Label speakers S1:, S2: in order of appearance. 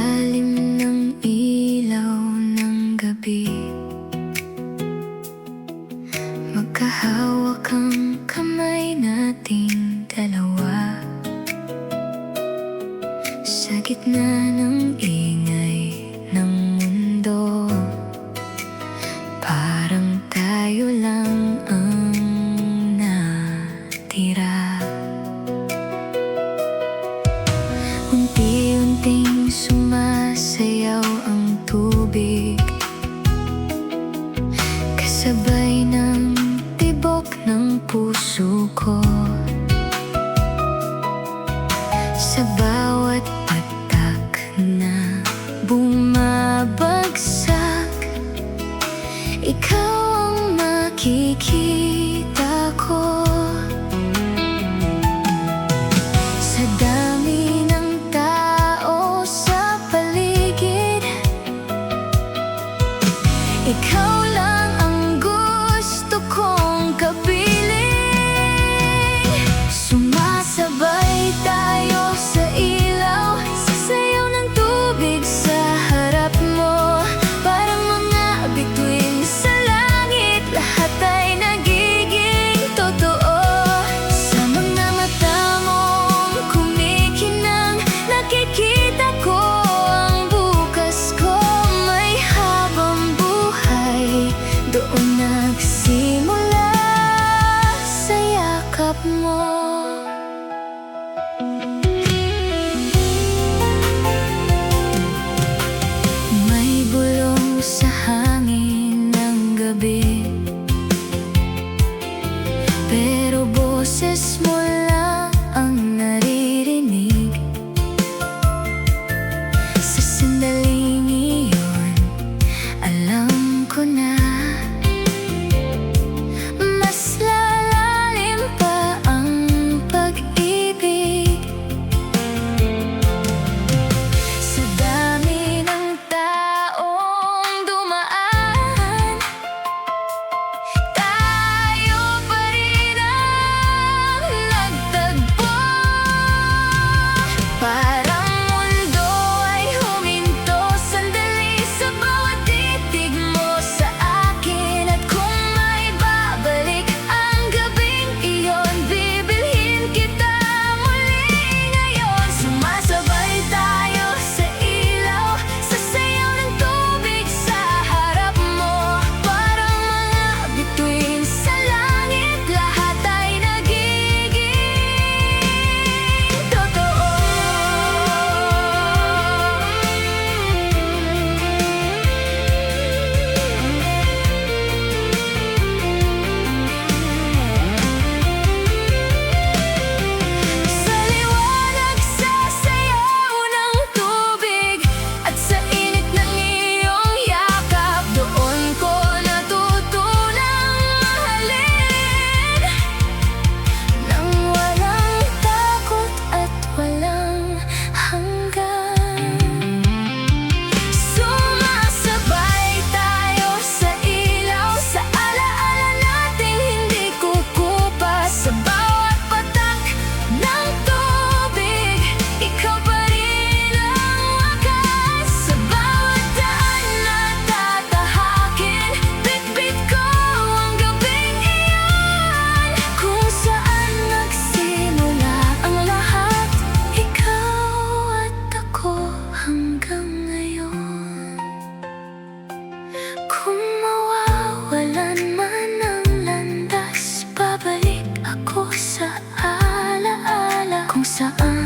S1: ilalim ng ilaw ng gabi, magkahawak ang kamay nating dalawa. Sa gitna ng ingay ng mundo, parang tayo lang ang natira. Unti-unting sumasayaw ang tubig, kasabay ng tibok ng puso ko. Sa bawat patak na bumabagsak, ikaw ang makikita ko. Sa dami ng tao sa paligid, ikaw lang ang gusto kong kapiling. Sumasabay tayo sa ilaw, sa sayaw ng tubig sa harap mo. Parang mga bituin sa langit, lahat ay nagiging totoo. Sa mga mata mong kumikinang, nakikita ko ang bukas ko. May habang buhay doon nagsimula sa yakap mo. May bulong sa hangin ng gabi, pero boses mo lang ang naririnig. Sa sandaling iyon, alam ko na mas lalalim pa ang pag-ibig. Sa dami ng taong dumaan, tayo pa rin ang nagtagpo. Parang mundo ay huminto sandali sa bawat titig mo sa akin. At kung may babalik ang gabing iyon, bibilhin kita muli ngayon. Sumasabay tayo sa ilaw, sa sayaw ng tubig sa harap mo. Parang mga bituin sa langit, lahat ay nagiging totoo. Sa liwanag, sa sayaw ng tubig, at sa init ng iyong yakap, doon ko natutunang mahalin nang walang takot at walang hanggan. Sumasabay tayo sa ilaw, sa alaala nating hindi kukupas. Sa bawat patak ng tubig, ikaw pa rin ang wakas. Sa bawat daan na tatahakin, bitbit ko ang gabing iyon. Kung saan nagsimula ang lahat, ikaw at ako hanggang ngayon. Kung mawawalan man ang landas, babalik ako sa alaala kung saan